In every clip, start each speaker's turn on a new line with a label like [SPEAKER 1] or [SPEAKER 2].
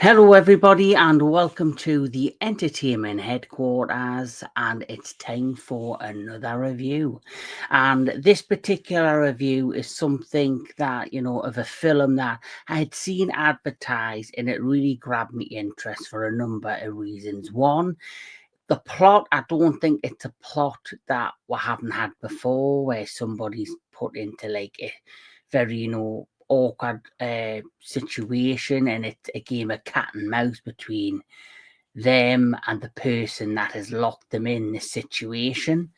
[SPEAKER 1] Hello, everybody, and welcome to the Entertainment Headquarters. And it's time for another review. And this particular review is something that, of a film that I had seen advertised, and it really grabbed me interest for a number of reasons. One, the plot, I don't think it's a plot that we haven't had before, where somebody's put into like a very, awkward situation, and it's a game of cat and mouse between them and the person that has locked them in this situation.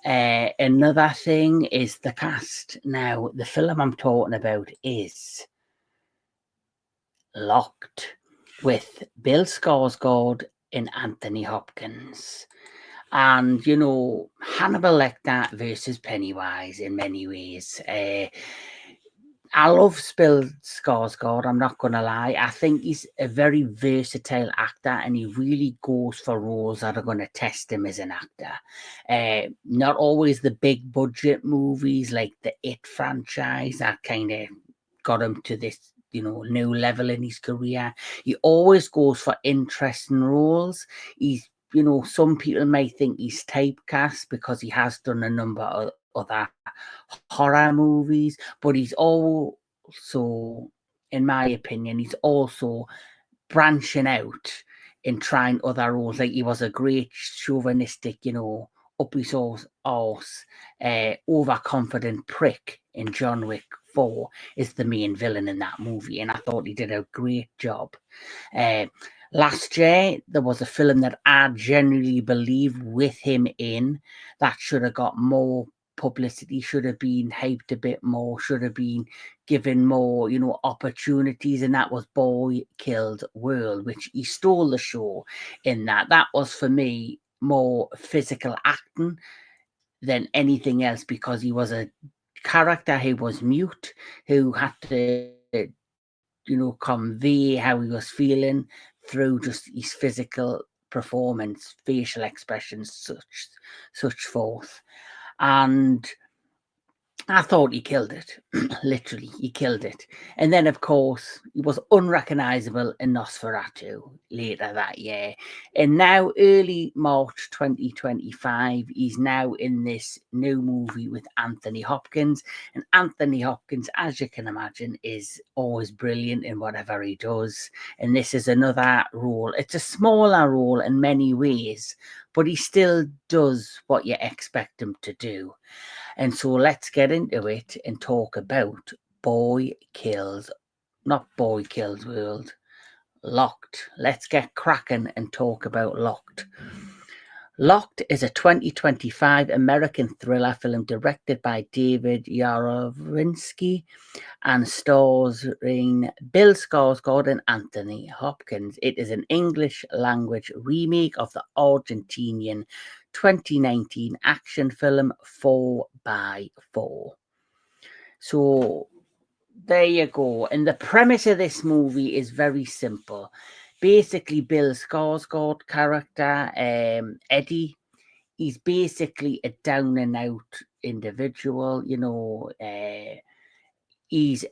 [SPEAKER 1] Another thing is the cast. Now, the film I'm talking about is Locked, with Bill Skarsgård and Anthony Hopkins. And, Hannibal Lecter versus Pennywise in many ways. I love Bill Skarsgård, I'm not going to lie. I think he's a very versatile actor, and he really goes for roles that are going to test him as an actor. Not always the big budget movies like the It franchise that kind of got him to this new level in his career. He always goes for interesting roles. He's some people may think he's typecast because he has done a number of other horror movies, but he's also, in my opinion, he's also branching out and trying other roles. Like he was a great chauvinistic, up his arse, overconfident prick in John Wick 4 is the main villain in that movie, and I thought he did a great job. Last year, there was a film that I genuinely believe with him in that should have got more publicity, should have been hyped a bit more, should have been given more, opportunities, and that was Boy Killed World, which he stole the show in that. That was, for me, more physical acting than anything else, because he was a character who was mute, who had to, convey how he was feeling through just his physical performance, facial expressions, such forth. And I thought he killed it. Literally, he killed it. And then, of course, he was unrecognizable in Nosferatu later that year. And now, early March 2025, he's now in this new movie with Anthony Hopkins. And Anthony Hopkins, as you can imagine, is always brilliant in whatever he does. And this is another role. It's a smaller role in many ways, but he still does what you expect him to do. And so let's get into it and talk about not Boy Kills World, Locked. Let's get cracking and talk about Locked. Locked is a 2025 American thriller film directed by David Yarovensky and starring Bill Skarsgård and Anthony Hopkins. It is an English language remake of the Argentinian 2019 action film 4x4. So there you go. And the premise of this movie is very simple. Basically, Bill Skarsgård character, Eddie, he's basically a down and out individual. He's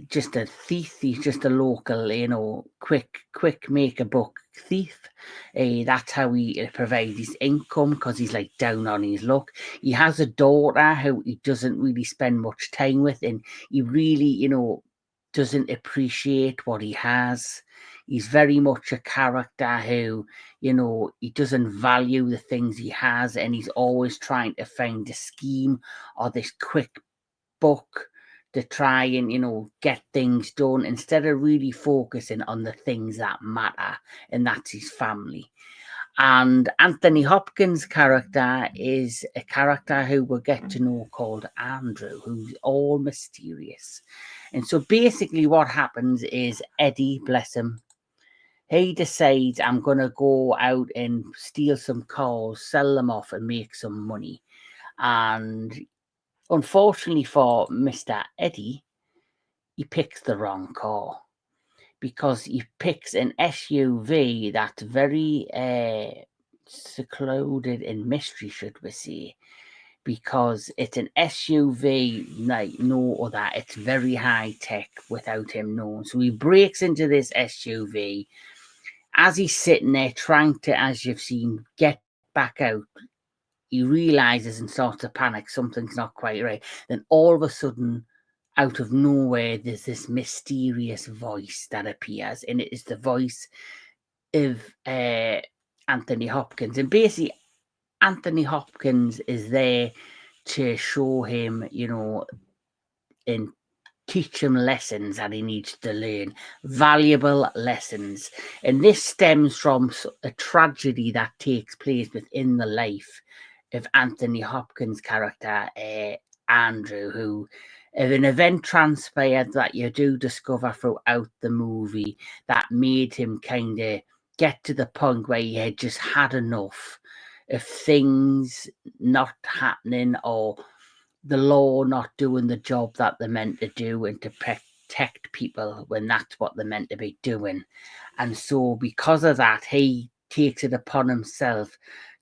[SPEAKER 1] just a thief. He's just a local, quick make a buck thief. That's how he provides his income, because he's like down on his luck. He has a daughter who he doesn't really spend much time with, and he really, doesn't appreciate what he has. He's very much a character who, he doesn't value the things he has, and he's always trying to find a scheme or this quick buck to try and get things done, instead of really focusing on the things that matter, and that's his family. And Anthony Hopkins' character is a character who we'll get to know called Andrew, who's all mysterious. And so basically what happens is Eddie, bless him, he decides, I'm going to go out and steal some cars, sell them off and make some money. And unfortunately for Mr. Eddie, he picks the wrong car, because he picks an SUV that's very secluded in mystery, should we say, because it's an SUV like no other. It's very high tech without him knowing. So he breaks into this SUV as he's sitting there trying to, as you've seen, get back out. He realizes and starts to panic, something's not quite right. Then all of a sudden, out of nowhere, there's this mysterious voice that appears, and it is the voice of Anthony Hopkins. And basically, Anthony Hopkins is there to show him, and teach him lessons that he needs to learn, valuable lessons. And this stems from a tragedy that takes place within the life of Anthony Hopkins' character, Andrew, who an event transpired that you do discover throughout the movie that made him kind of get to the point where he had just had enough of things not happening, or the law not doing the job that they're meant to do, and to protect people when that's what they're meant to be doing. And so because of that, he takes it upon himself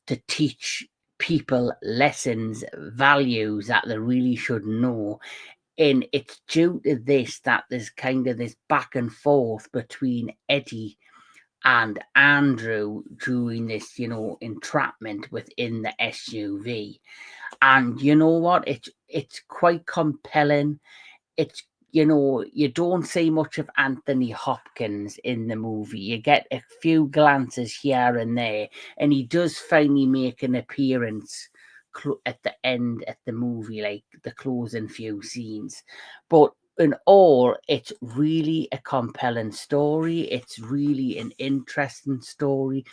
[SPEAKER 1] to teach people lessons, values that they really should know. And it's due to this that there's kind of this back and forth between Eddie and Andrew during this, entrapment within the SUV. And you know what? It's quite compelling. It's you don't see much of Anthony Hopkins in the movie. You get a few glances here and there, and he does finally make an appearance at the end at the movie, like the closing few scenes. But in all, it's really a compelling story. It's really an interesting story.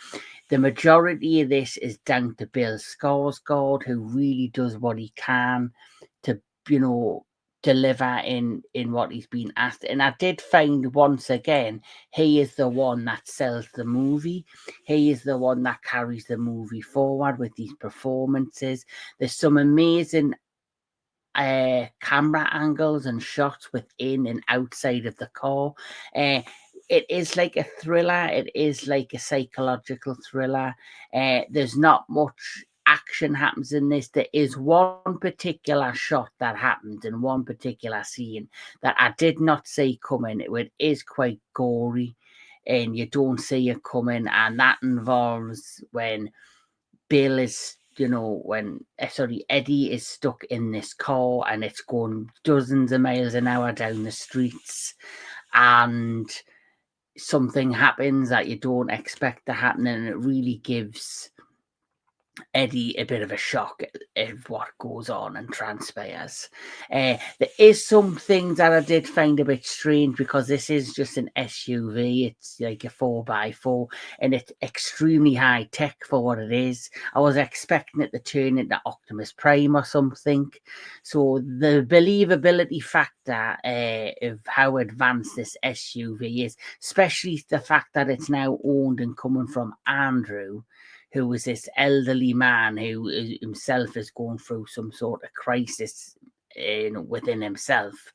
[SPEAKER 1] The majority of this is down to Bill Skarsgård, who really does what he can to, deliver in what he's been asked. And I did find once again, he is the one that sells the movie. He is the one that carries the movie forward with these performances. There's some amazing camera angles and shots within and outside of the car. It is like a thriller. It is like a psychological thriller. There's not much action happens in this. There is one particular shot that happens in one particular scene that I did not see coming. It is quite gory, and you don't see it coming, and that involves when Bill is, Eddie is stuck in this car and it's going dozens of miles an hour down the streets, and something happens that you don't expect to happen, and it really gives Eddie a bit of a shock of what goes on and transpires. There is some things that I did find a bit strange, because this is just an SUV. It's like a 4x4, and it's extremely high tech for what it is. I was expecting it to turn into Optimus Prime or something. So the believability factor of how advanced this SUV is, especially the fact that it's now owned and coming from Andrew, who is this elderly man who himself is going through some sort of crisis within himself.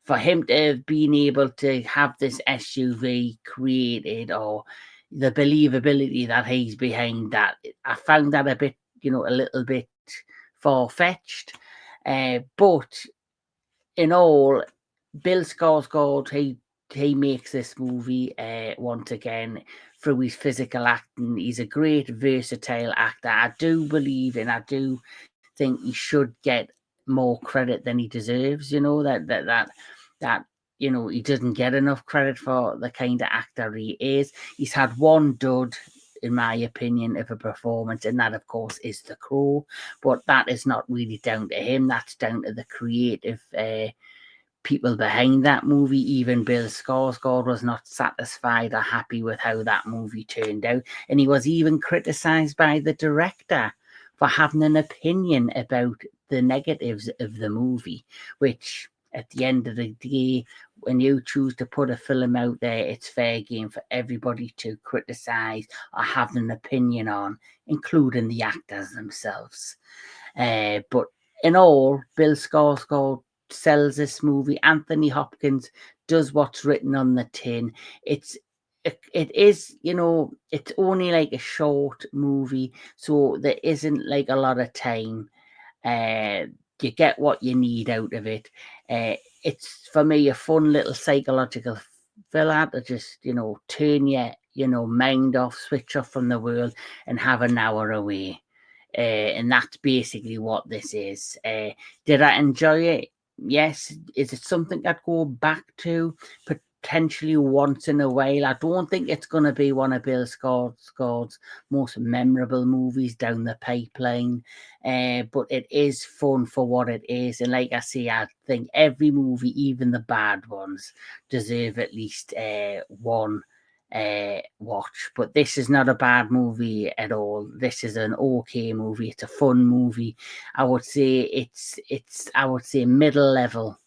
[SPEAKER 1] For him to have been able to have this SUV created, or the believability that he's behind that, I found that a bit, a little bit far-fetched. But in all, Bill Skarsgård, he makes this movie once again through his physical acting. He's a great versatile actor. I do believe, and I do think he should get more credit than he deserves. That he doesn't get enough credit for the kind of actor he is. He's had one dud, in my opinion, of a performance, and that, of course, is The Crow. But that is not really down to him. That's down to the creative people behind that movie. Even Bill Skarsgård was not satisfied or happy with how that movie turned out, and he was even criticised by the director for having an opinion about the negatives of the movie, which at the end of the day, when you choose to put a film out there, it's fair game for everybody to criticise or have an opinion on, including the actors themselves. But in all, Bill Skarsgård sells this movie. Anthony Hopkins does what's written on the tin. It is, it's only like a short movie, so there isn't like a lot of time. You get what you need out of it. It's, for me, a fun little psychological thriller to just, turn your mind off, switch off from the world, and have an hour away. And that's basically what this is. Did I enjoy it? Yes. Is it something I'd go back to potentially once in a while? I don't think it's going to be one of Bill Skarsgård's most memorable movies down the pipeline, but it is fun for what it is. And like I say, I think every movie, even the bad ones, deserve at least one watch. But this is not a bad movie at all. This is an okay movie. It's a fun movie. I would say it's middle level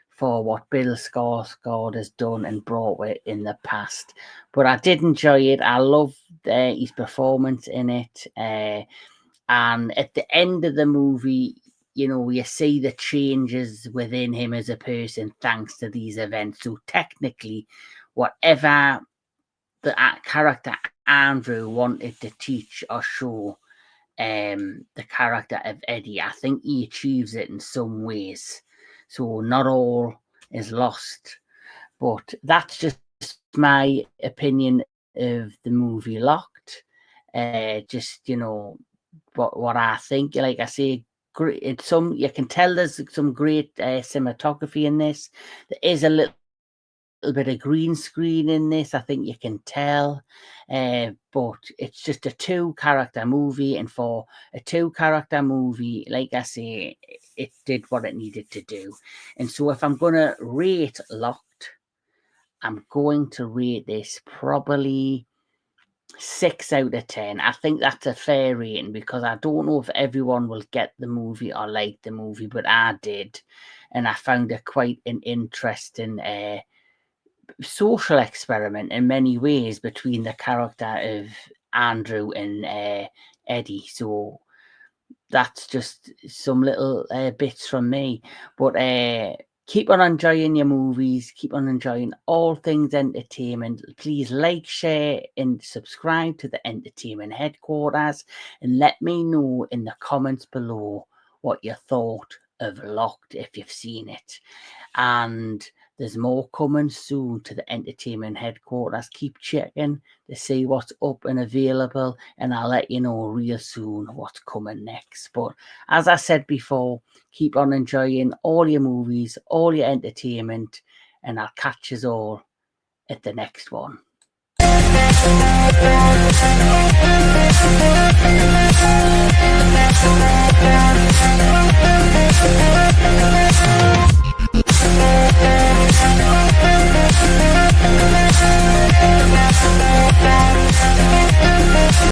[SPEAKER 1] for what Bill Skarsgård has done and brought it in the past. But I did enjoy it. I loved his performance in it. And at the end of the movie, you see the changes within him as a person thanks to these events. So technically, whatever the character Andrew wanted to teach or show the character of Eddie, I think he achieves it in some ways. So not all is lost. But that's just my opinion of the movie Locked. Just, what I think. Like I say, it's you can tell there's some great cinematography in this. There is a little bit of green screen in this, I think you can tell, but it's just a 2-character movie, and for a 2-character movie, like I say, it did what it needed to do. And so if I'm going to rate Locked, I'm going to rate this probably 6 out of 10. I think that's a fair rating, because I don't know if everyone will get the movie or like the movie, but I did, and I found it quite an interesting social experiment in many ways between the character of Andrew and Eddie. So that's just some little bits from me. But keep on enjoying your movies. Keep on enjoying all things entertainment. Please like, share, and subscribe to the Entertainment Headquarters. And let me know in the comments below what you thought of Locked if you've seen it. And there's more coming soon to the Entertainment Headquarters. Keep checking to see what's up and available, and I'll let you know real soon what's coming next. But as I said before, keep on enjoying all your movies, all your entertainment, and I'll catch you all at the next one.